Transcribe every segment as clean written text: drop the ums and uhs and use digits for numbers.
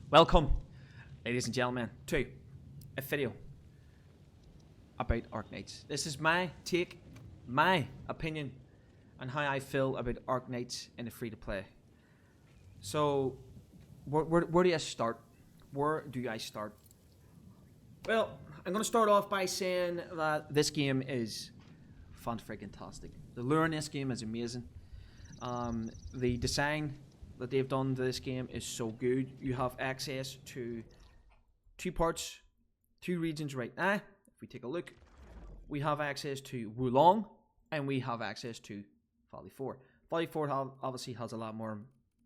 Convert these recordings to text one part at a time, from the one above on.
Welcome, ladies and gentlemen, to a video about Arknights. This is my take, my opinion, on how I feel about Arknights in the free-to-play. So, where do I start? Where do I start? Well, I'm going to start off by saying that this game is fan-freaking-tastic. The lure in this game is amazing. The design that they've done to this game is so good. You have access to two parts, two regions right now. If we take a look, we have access to Wulong and we have access to Valley 4. Valley 4 obviously has a lot more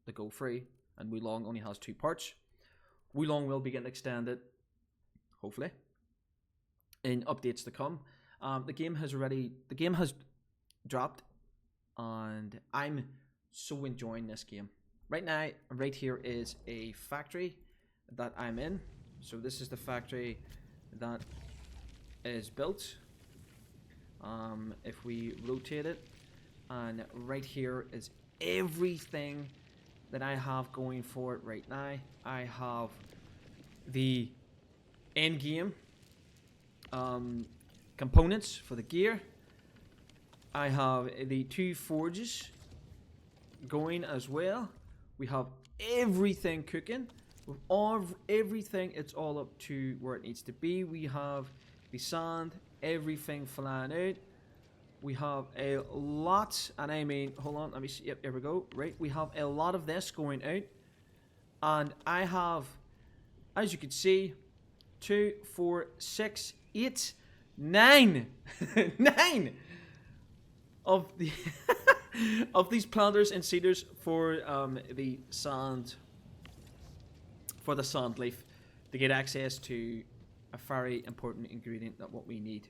to go free, and Wulong only has two parts. Wulong will be getting extended, hopefully, in updates to come. The game has dropped, and I'm so enjoying this game. Right now, right here is a factory that I'm in. So this is the factory that is built. If we rotate it, and right here is everything that I have going for it right now. I have the end game components for the gear. I have the two forges going as well. We have everything cooking. With everything, it's all up to where it needs to be. We have the sand, everything flying out. We have a lot, and I mean, hold on, let me see. Yep, here we go. Right, we have a lot of this going out, and I have, as you can see, 2, 4, 6, 8, 9, 9 of the of these planters and seeders for the sand leaf to get access to a very important ingredient that what we need.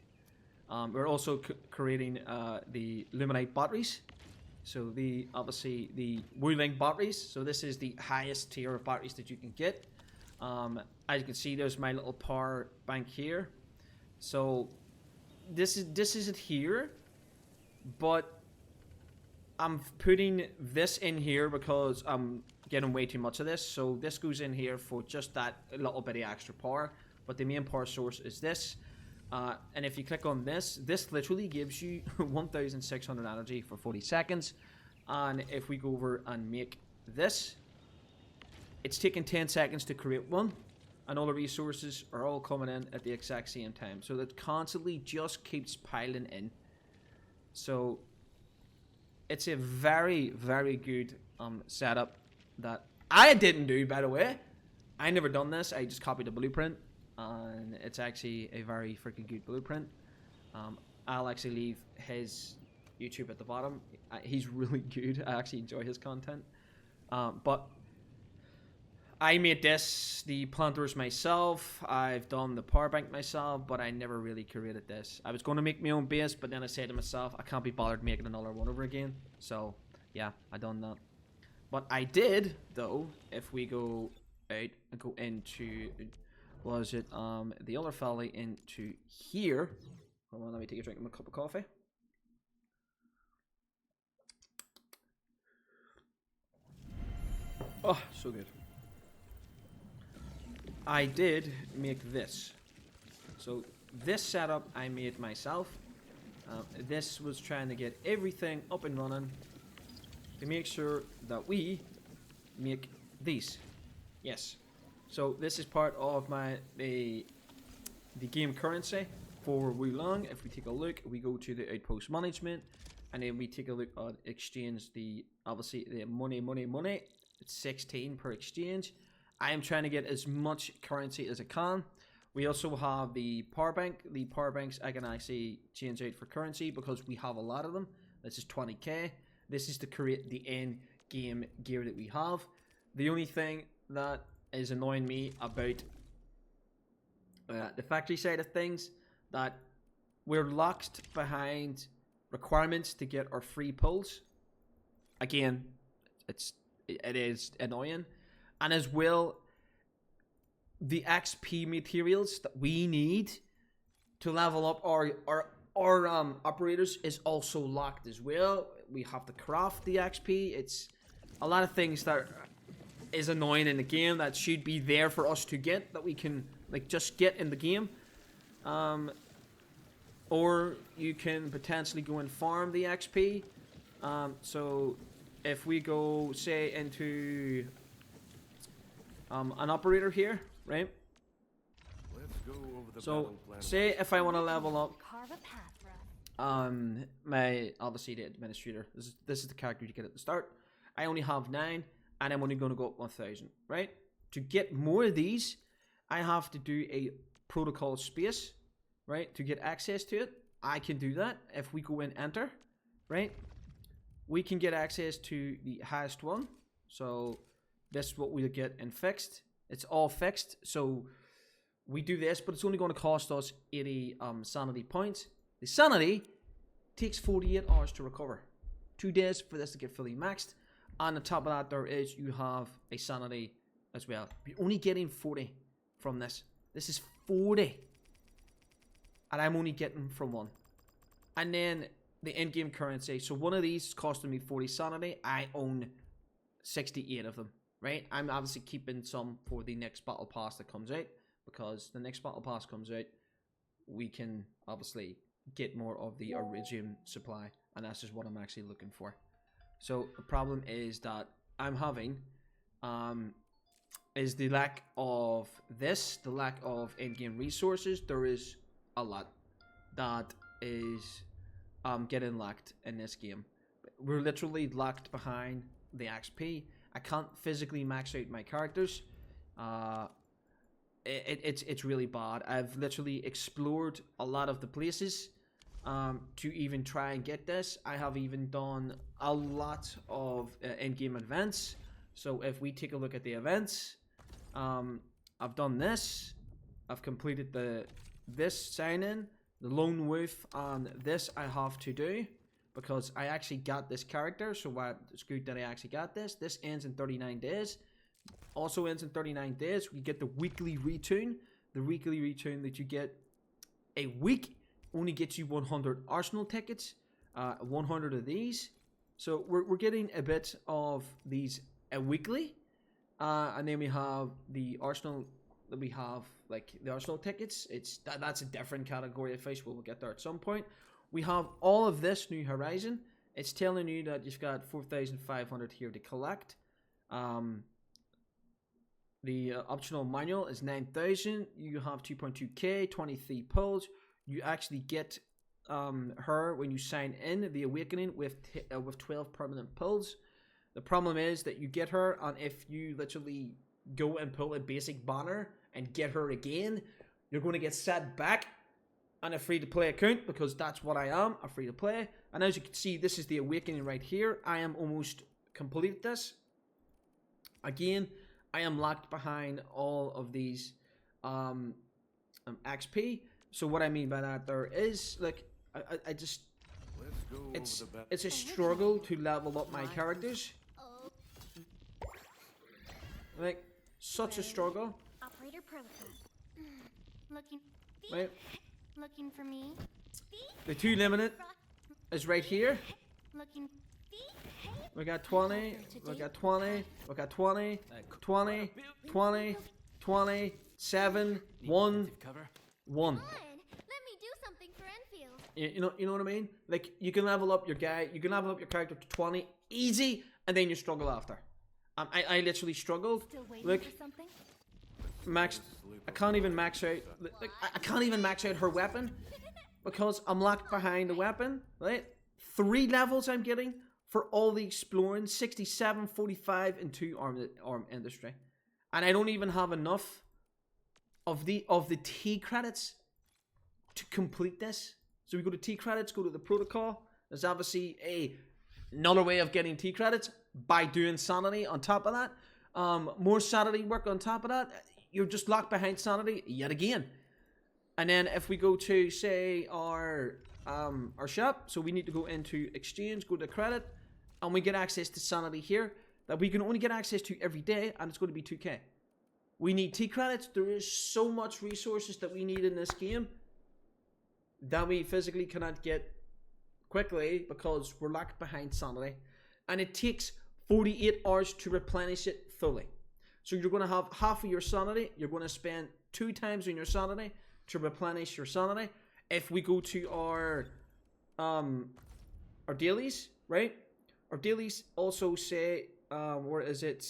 We're also creating the Luminite batteries. So obviously the Wuling batteries. So this is the highest tier of batteries that you can get. As you can see, there's my little power bank here. So this is it here, but I'm putting this in here because I'm getting way too much of this. So this goes in here for just that little bit of extra power. But the main power source is this. And if you click on this literally gives you 1,600 energy for 40 seconds. And if we go over and make this, it's taking 10 seconds to create one. And all the resources are all coming in at the exact same time. So that constantly just keeps piling in. So it's a very, very good setup that I didn't do, by the way. I never done this. I just copied the blueprint, and it's actually a very freaking good blueprint. I'll actually leave his YouTube at the bottom. He's really good. I actually enjoy his content. But I made the planters myself. I've done the power bank myself, but I never really created this. I was going to make my own base, but then I said to myself, I can't be bothered making another one over again. So, yeah, I done that. But I did, though, if we go out and go into, was it the other valley into here. Hold on, let me take a drink of my cup of coffee. Oh, so good. I did make this. So this setup I made myself. This was trying to get everything up and running to make sure that we make these. Yes. So this is part of the game currency for Wulong. If we take a look, we go to the outpost management, and then we take a look at exchange. Obviously the money. It's 16 per exchange. I am trying to get as much currency as I can. We also have the power bank. The power banks I can actually change out for currency because we have a lot of them. This is 20k. This is to create the end game gear that we have. The only thing that is annoying me about the factory side of things, that we're locked behind requirements to get our free pulls. Again, it is annoying. And as well, the XP materials that we need to level up our operators is also locked as well. We have to craft the XP. It's a lot of things that is annoying in the game that should be there for us to get, that we can like just get in the game. Or you can potentially go and farm the XP. So if we go say into an operator here, right? Let's go over the So battle plan. say if I want to level up Carve a path for us. my obviously the administrator. This is the character you get at the start. I only have 9 and I'm only going to go up 1,000, right? To get more of these, I have to do a protocol space, right? To get access to it. I can do that if we go and enter, right? We can get access to the highest one. So this is what we'll get in fixed. It's all fixed. So we do this, but it's only going to cost us 80 sanity points. The sanity takes 48 hours to recover. 2 days for this to get fully maxed. And on top of that, there is, you have a sanity as well. You're only getting 40 from this. This is 40. And I'm only getting from 1. And then the in-game currency. So one of these is costing me 40 sanity. I own 68 of them, right? I'm obviously keeping some for the next battle pass that comes out. Because the next battle pass comes out, we can obviously get more of the Iridium supply. And that's just what I'm actually looking for. So the problem is that I'm having is the lack of this, the lack of in-game resources. There is a lot that is getting lacked in this game. We're literally locked behind the XP. I can't physically max out my characters. It's really bad. I've literally explored a lot of the places to even try and get this. I have even done a lot of in-game events. So if we take a look at the events, I've done this. I've completed this sign-in, the Lone Wolf, and this I have to do because I actually got this character. So it's good that I actually got this. This ends in 39 days. Also ends in 39 days. We get the weekly retune. The weekly retune that you get a week only gets you 100 Arsenal tickets, 100 of these. So we're getting a bit of these weekly, and then we have the Arsenal. We have like the Arsenal tickets. That's a different category of fish. We'll get there at some point. We have all of this New Horizon. It's telling you that you've got 4,500 here to collect. The optional manual is 9,000. You have 2.2k, 23 pulls. You actually get her when you sign in, the Awakening, with 12 permanent pulls. The problem is that you get her, and if you literally go and pull a basic banner and get her again, you're going to get set back on a free-to-play account, because that's what I am, a free-to-play. And as you can see, this is the Awakening right here. I am almost completed this. Again, I am locked behind all of these XP. So what I mean by that there is, like, I just, it's a struggle to level up my characters. Like, such a struggle. Operator protocol. Right? Looking for me. The 2 limited is right here. Looking. We got 20, we got 20, we got 20, 20, 20, 20, 7, 1, 1. Let me do something for Enfield. You know what I mean? Like, you can level up your guy, you can level up your character to 20 easy, and then you struggle after. I literally struggled. Look, max. I can't even max out. Like, I can't even max out her weapon because I'm locked behind the weapon. Right, 3 levels I'm getting for all the exploring. 67, 45, and 2 arm industry, and I don't even have enough of the T credits to complete this. So we go to T credits, go to the protocol. There's obviously another way of getting T credits by doing sanity on top of that. More sanity work on top of that. You're just locked behind sanity yet again. And then if we go to, say, our shop, so we need to go into exchange, go to credit, and we get access to sanity here that we can only get access to every day, and it's going to be 2k. We need T credits. There is so much resources that we need in this game that we physically cannot get quickly because we're locked behind sanity, and it takes 48 hours to replenish it fully. So you're going to have half of your sanity. You're going to spend 2 times on your sanity to replenish your sanity. If we go to our dailies, right? Our dailies also say, where is it?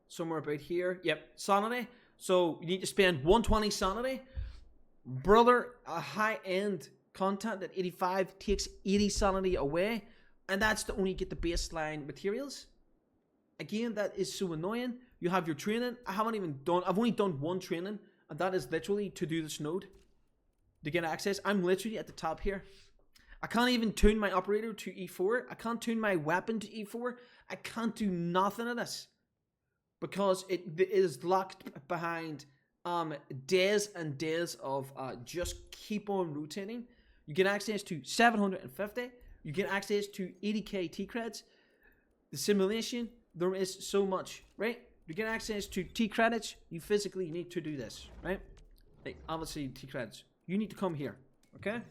Somewhere about here. Yep, sanity. So you need to spend 120 sanity. Brother, a high-end content at 85 takes 80 sanity away, and that's to only get the baseline materials. Again, that is so annoying. You have your training. I've only done 1 training, and that is literally to do this node to get access. I'm literally at the top here. I can't even tune my operator to E4. I can't tune my weapon to E4. I can't do nothing of this because it is locked behind days and days of just keep on rotating. You get access to 750. You get access to 80k T credits. The simulation, there is so much, right? You get access to T credits. You physically need to do this, right? Like, obviously, T credits. You need to come here, okay?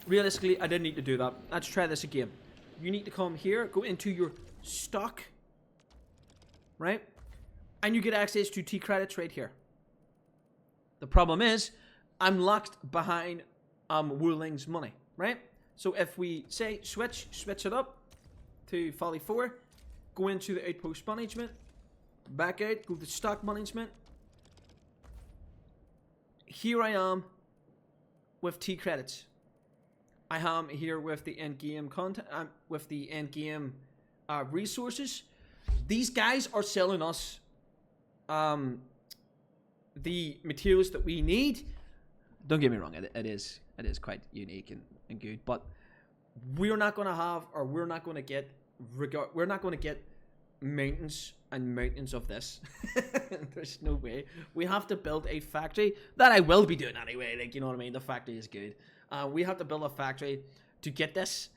Realistically, I didn't need to do that. Let's try this again. You need to come here, go into your stock, right? And you get access to T credits right here. The problem is, I'm locked behind Wuling's money, right? So if we say switch it up to Folly 4, go into the outpost management, back out, go to stock management. Here I am with T credits. I am here with the end game content, with the end game resources. These guys are selling us the materials that we need. Don't get me wrong, it is quite unique and good, but we're not going to have, or we're not going to get mountains and mountains of this. There's no way. We have to build a factory that I will be doing anyway. Like, you know what I mean? The factory is good. We have to build a factory to get this,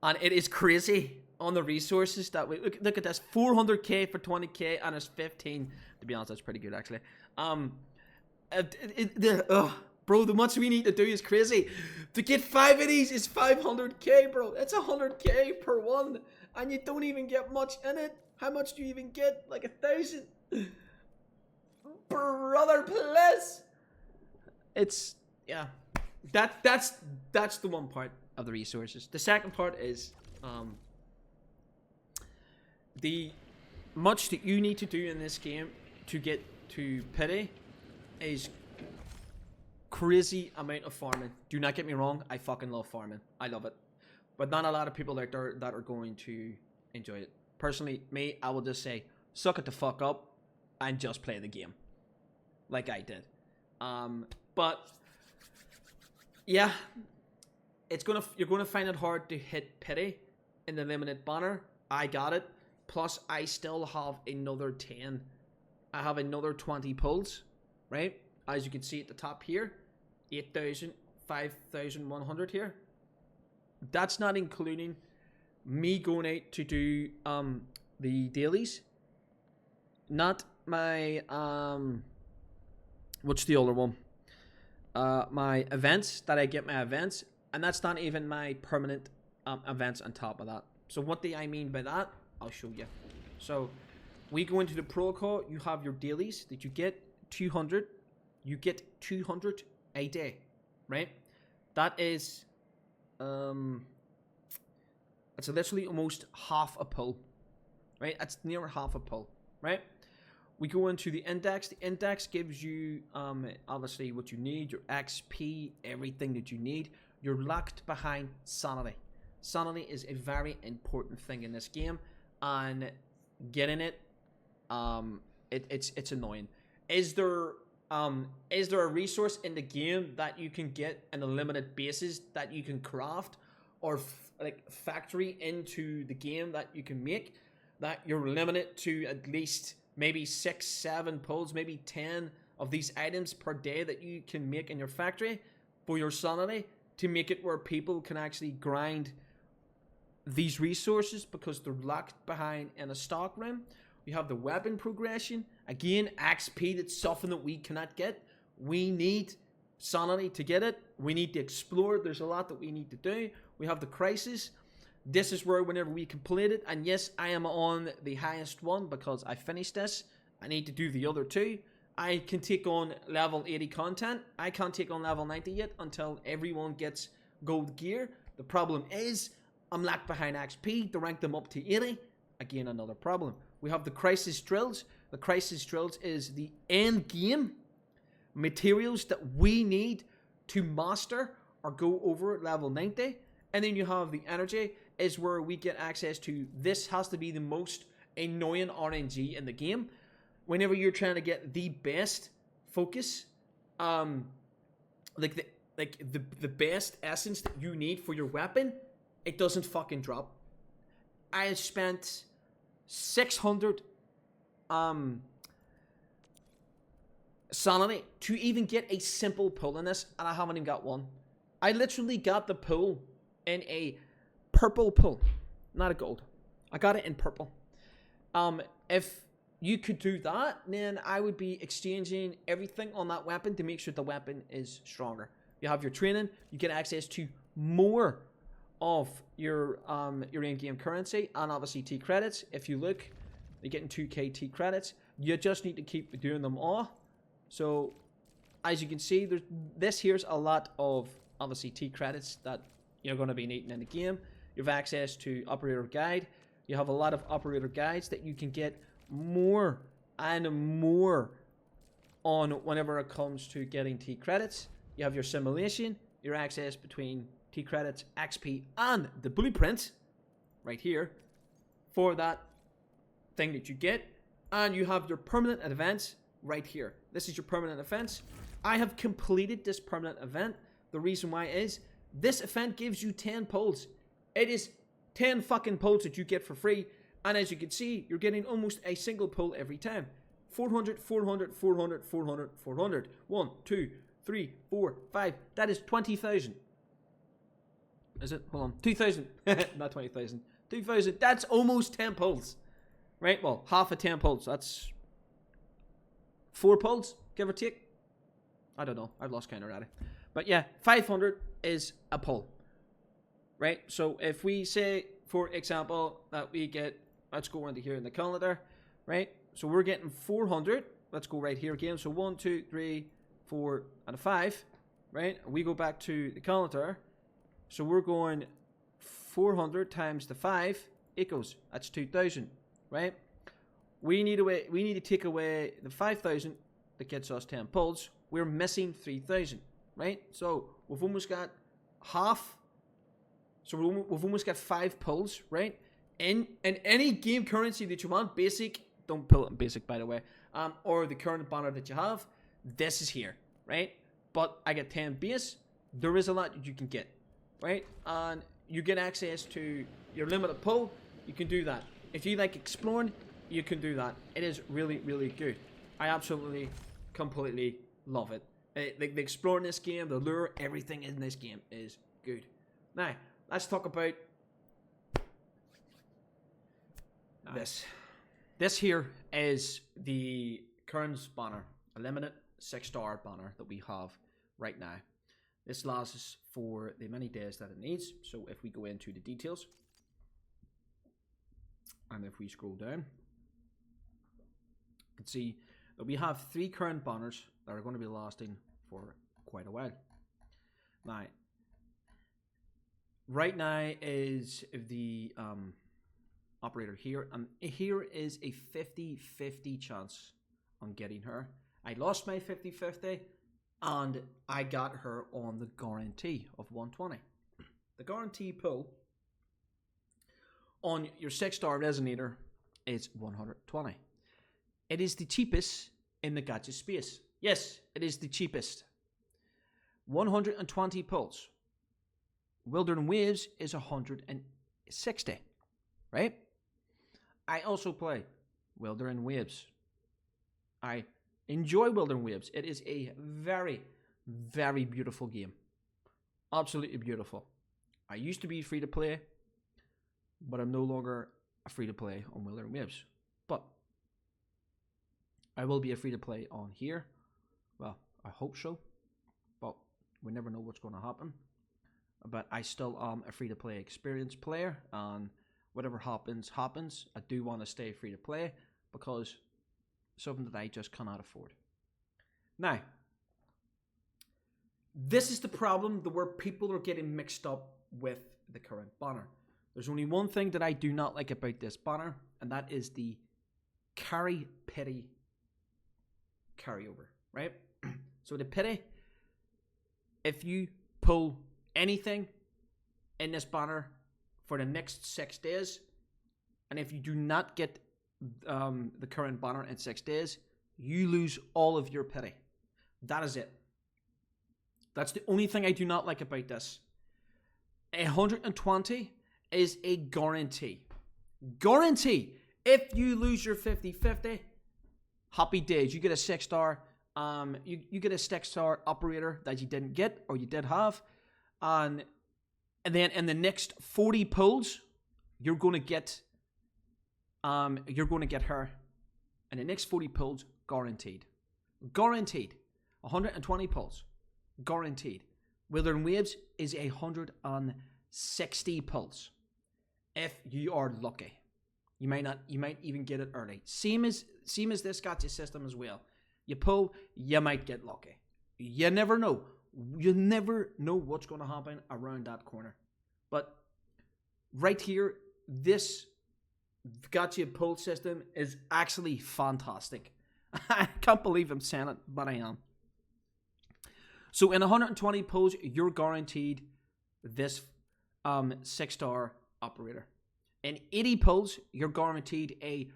and it is crazy on the resources that we look at this. 400k for 20k, and it's 15. To be honest, that's pretty good actually. Bro, the much we need to do is crazy. To get 5 of these is 500k, bro. It's 100k per one, and you don't even get much in it. How much do you even get? Like 1,000? Brother, please. It's, yeah. That's the one part of the resources. The second part is the much that you need to do in this game to get to pity is crazy amount of farming. Do not get me wrong, I fucking love farming. I love it. But not a lot of people out there that are going to enjoy it. Personally, me, I will just say, suck it the fuck up and just play the game. Like I did. But yeah, you're gonna find it hard to hit pity in the limited banner. I got it. Plus, I still have another 10. I have another 20 pulls, right? As you can see at the top here, 8,000, 5,100 here. That's not including me going out to do the dailies. Not my what's the other one? My events that I get my events, and that's not even my permanent events on top of that. So what do I mean by that? I'll show you. So we go into the protocol. You have your dailies that you get 200. You get 200 a day, right? That is it's literally almost half a pull, right? That's near half a pull, right? We go into the index. The index gives you obviously what you need, your XP, everything that you need. You're locked behind sanity. Sanity is a very important thing in this game, and getting it, it's annoying. Is there a resource in the game that you can get in a limited basis that you can craft, or like factory into the game that you can make, that you're limited to at least maybe 6, 7 pulls, maybe 10 of these items per day that you can make in your factory for your sanity, to make it where people can actually grind these resources because they're locked behind in a stock room. We have the weapon progression. Again, XP, that's something that we cannot get. We need sanity to get it. We need to explore. There's a lot that we need to do. We have the crisis. this is where whenever we complete it, and yes, I am on the highest one because I finished this. I need to do the other two. I can take on level 80 content. I can't take on level 90 yet until everyone gets gold gear. The problem is I'm lagged behind XP to rank them up to 80. Again, another problem. We have the crisis drills. The crisis drills is the end game materials that we need to master or go over level 90. And then you have the energy is where we get access to, this has to be the most annoying RNG in the game. Whenever you're trying to get the best focus, like the best essence that you need for your weapon, it doesn't fucking drop. I spent 600 sanity to even get a simple pull in this, and I haven't even got one. I literally got the pull in a purple pull, not a gold. I got it in purple. If you could do that, then I would be exchanging everything on that weapon to make sure the weapon is stronger. You have your training, you get access to more of your in-game currency, and obviously T credits. If you look, you're getting 2k T credits. You just need to keep doing them all. So as you can see, this here's a lot of obviously T credits that you're going to be needing in the game. You have access to operator guide. You have a lot of operator guides that you can get more and more on whenever it comes to getting T credits. You have your simulation, your access between T credits, XP, and the blueprint right here for that thing that you get. And you have your permanent events right here. This is your permanent events. I have completed this permanent event. The reason why is this event gives you 10 pulls. It is 10 fucking pulls that you get for free. And as you can see, you're getting almost a single pull every time. 400, 400, 400, 400, 400. 1, 2, 3, 4, 5. That is 20,000. Is it? Hold on. 2,000. Not 20,000. 2,000. That's almost 10 pulls. Right? Well, half of 10 pulls. That's 4 pulls, give or take. I don't know. I've lost count already. But yeah, 500 is a pull. Right? So if we say, for example, that we get, let's go into here in the calendar, right? So we're getting 400. Let's go right here again. So 1, 2, 3, 4, and a 5, right? We go back to the calendar. So we're going 400 times the 5 equals, that's 2,000, right? We need to take away the 5,000 that gets us 10 pulls. We're missing 3,000, right? So we've almost got half. So we've almost got 5 pulls, right? In any game currency that you want, basic, don't pull it in basic, by the way, or the current banner that you have, this is here, right? But I get 10 base. There is a lot that you can get, right? And you get access to your limited pull. You can do that. If you like exploring, you can do that. It is really, really good. I absolutely, completely love it. The exploring this game, the lure, everything in this game is good. Now, let's talk about this. This here is the current banner, a limited 6-star banner that we have right now. This lasts us for the many days that it needs. So if we go into the details, and if we scroll down, you can see that we have 3 current banners that are going to be lasting for quite a while. Now, right now is the operator here, and here is a 50-50 chance on getting her. I lost my 50-50, and I got her on the guarantee of 120. The guarantee pull on your 6-star resonator is 120. It is the cheapest in the gadget space. Yes, it is the cheapest. 120 pulls. Wildern Waves is 160, right? I also play Wildern Waves. I enjoy Wildern Waves. It is a very, very beautiful game. Absolutely beautiful. I used to be free to play, but I'm no longer a free to play on Wildern Waves. But I will be a free to play on here. Well, I hope so, but we never know what's going to happen. but I still am a free-to-play experience player, and whatever happens, happens. I do want to stay free-to-play because something that I just cannot afford. Now, this is the problem where people are getting mixed up with the current banner. There's only one thing that I do not like about this banner, and that is the carry pity carryover, right? So the pity, if you pull anything in this banner for the next 6 days, and if you do not get the current banner in 6 days, you lose all of your pity. That is it. That's the only thing I do not like about this. 120 is a guarantee. Guarantee. If you lose your 50-50, happy days. You get a 6-star. You get a 6-star operator that you didn't get or you did have, and then in the next 40 pulls, you're going to get her. In the next 40 pulls, guaranteed. Guaranteed. 120 pulls. Guaranteed. Withering Waves is 160 pulls. If you are lucky. You might even get it early. Same as this gacha system as well. You pull, you might get lucky. You never know. You never know what's going to happen around that corner. But right here, this gacha pull system is actually fantastic. I can't believe I'm saying it, but I am. So in 120 pulls, you're guaranteed this 6-star operator. In 80 pulls, you're guaranteed a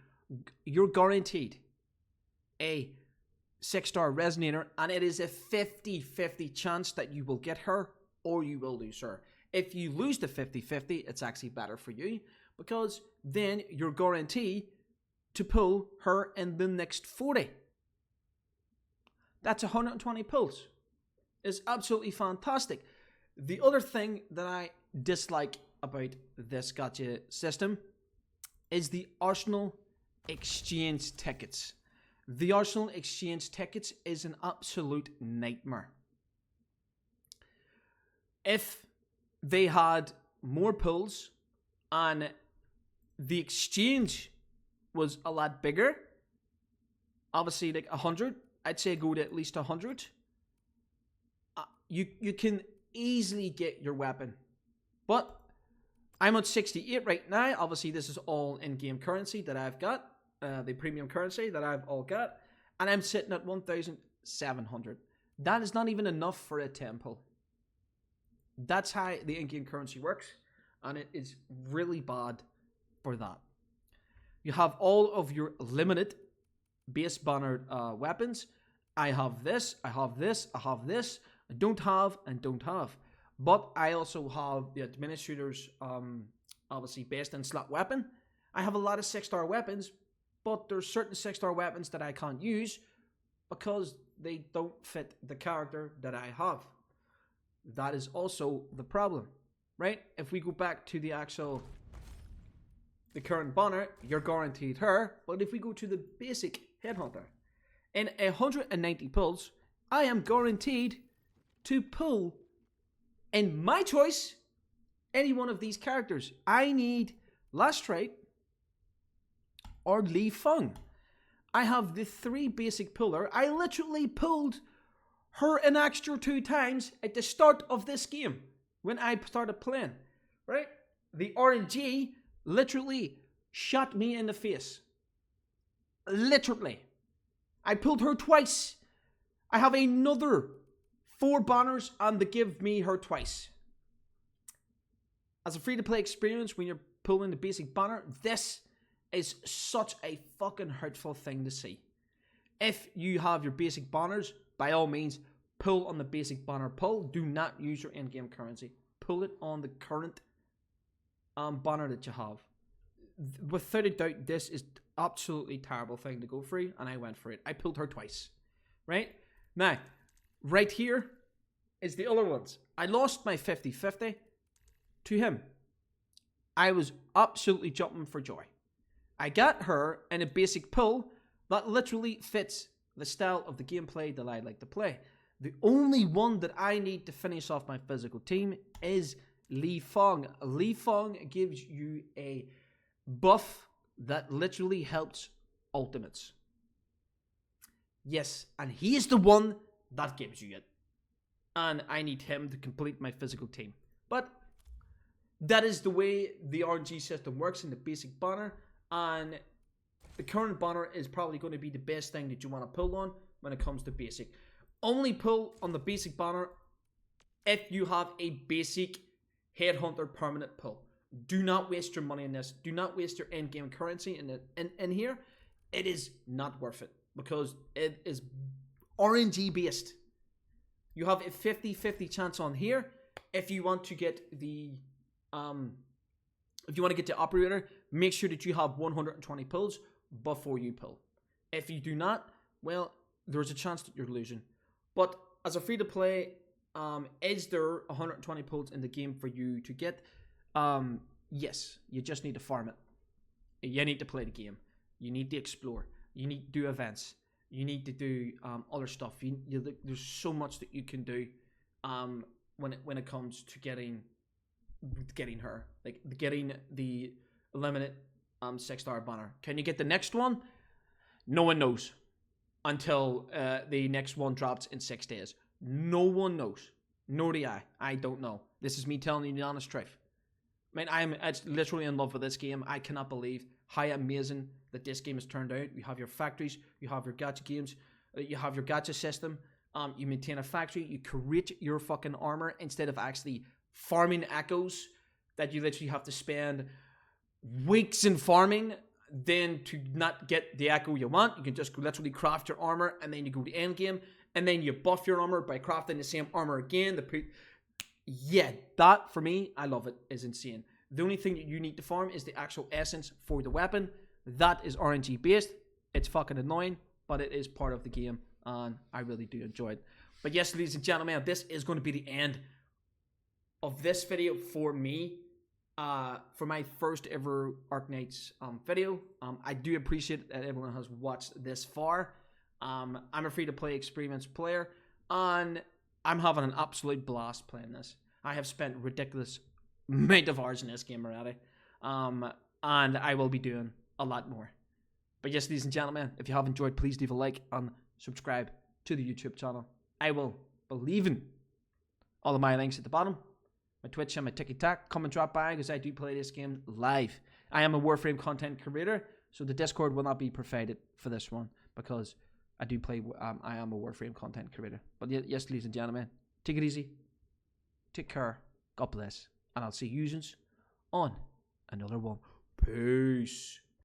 6-star resonator, and it is a 50-50 chance that you will get her or you will lose her. If you lose the 50-50, it's actually better for you, because then you're guaranteed to pull her in the next 40. That's 120 pulls. It's absolutely fantastic. The other thing that I dislike about this gacha system is the Arsenal exchange tickets. The Arsenal exchange tickets is an absolute nightmare. If they had more pulls and the exchange was a lot bigger, obviously like 100, I'd say go to at least 100. You can easily get your weapon. But I'm at 68 right now. Obviously, this is all in-game currency that I've got. The premium currency that I've all got. And I'm sitting at 1,700. That is not even enough for a 10 pull. That's how the in-game currency works. And it is really bad for that. You have all of your limited base bannered weapons. I have this, I have this, I have this. I don't have and don't have. But I also have the administrator's obviously based in slot weapon. I have a lot of 6-star weapons, but there's certain 6-star weapons that I can't use because they don't fit the character that I have. That is also the problem, right? If we go back to the current banner, you're guaranteed her. But if we go to the basic headhunter, in 190 pulls, I am guaranteed to pull, in my choice, any one of these characters. I need Lastrate or Li Feng. I have the 3 basic puller. I literally pulled her an extra 2 times at the start of this game when I started playing, right? The RNG literally shot me in the face. Literally. I pulled her twice. I have another 4 banners and they give me her twice. As a free-to-play experience, when you're pulling the basic banner, this is such a fucking hurtful thing to see. If you have your basic banners, by all means, pull on the basic banner pull. Do not use your in-game currency. Pull it on the current banner that you have. Without a doubt, this is absolutely terrible thing to go through, and I went for it. I pulled her twice. Right? Now, right here is the other ones. I lost my 50-50 to him. I was absolutely jumping for joy. I got her in a basic pull that literally fits the style of the gameplay that I like to play. The only one that I need to finish off my physical team is Li Feng. Li Feng gives you a buff that literally helps ultimates. Yes, and he is the one that gives you it. And I need him to complete my physical team. But that is the way the RNG system works in the basic banner. And the current banner is probably going to be the best thing that you want to pull on when it comes to basic. Only pull on the basic banner if you have a basic Headhunter permanent pull. Do not waste your money in this. Do not waste your endgame currency in here. It is not worth it because it is RNG based. You have a 50-50 chance on here. If you want to get the operator, make sure that you have 120 pulls before you pull. If you do not, well, there's a chance that you're losing. But as a free to play, is there 120 pulls in the game for you to get? Yes, you just need to farm it. You need to play the game. You need to explore. You need to do events. You need to do other stuff. There's so much that you can do when it comes to getting her, like getting the limited 6-star banner. Can you get the next one? No one knows until the next one drops in 6 days. No one knows. Nor do I. I don't know. This is me telling you the honest truth. I mean, I'm literally in love with this game. I cannot believe how amazing that this game has turned out. You have your factories, you have your gacha games, you have your gacha system. You maintain a factory, you create your fucking armor instead of actually farming echoes that you literally have to spend weeks in farming. Then to not get the echo you want, you can just literally craft your armor and then you go to end game and then you buff your armor by crafting the same armor again. Yeah, that for me, I love it, is insane. The only thing that you need to farm is the actual essence for the weapon. That is RNG based. It's fucking annoying, but it is part of the game and I really do enjoy it. But yes, ladies and gentlemen, this is going to be the end of this video for me. For my first ever Arknights video. I do appreciate that everyone has watched this far. I'm a free-to-play experienced player, and I'm having an absolute blast playing this. I have spent ridiculous amount of hours in this game already, and I will be doing a lot more. But yes, ladies and gentlemen, if you have enjoyed, please leave a like and subscribe to the YouTube channel. I will be leaving all of my links at the bottom. My Twitch and my TikTok. Come and drop by because I do play this game live. I am a Warframe content creator, so the Discord will not be provided for this one because I do play. I am a Warframe content creator. But yes, ladies and gentlemen, take it easy, take care, God bless, and I'll see you on another one. Peace.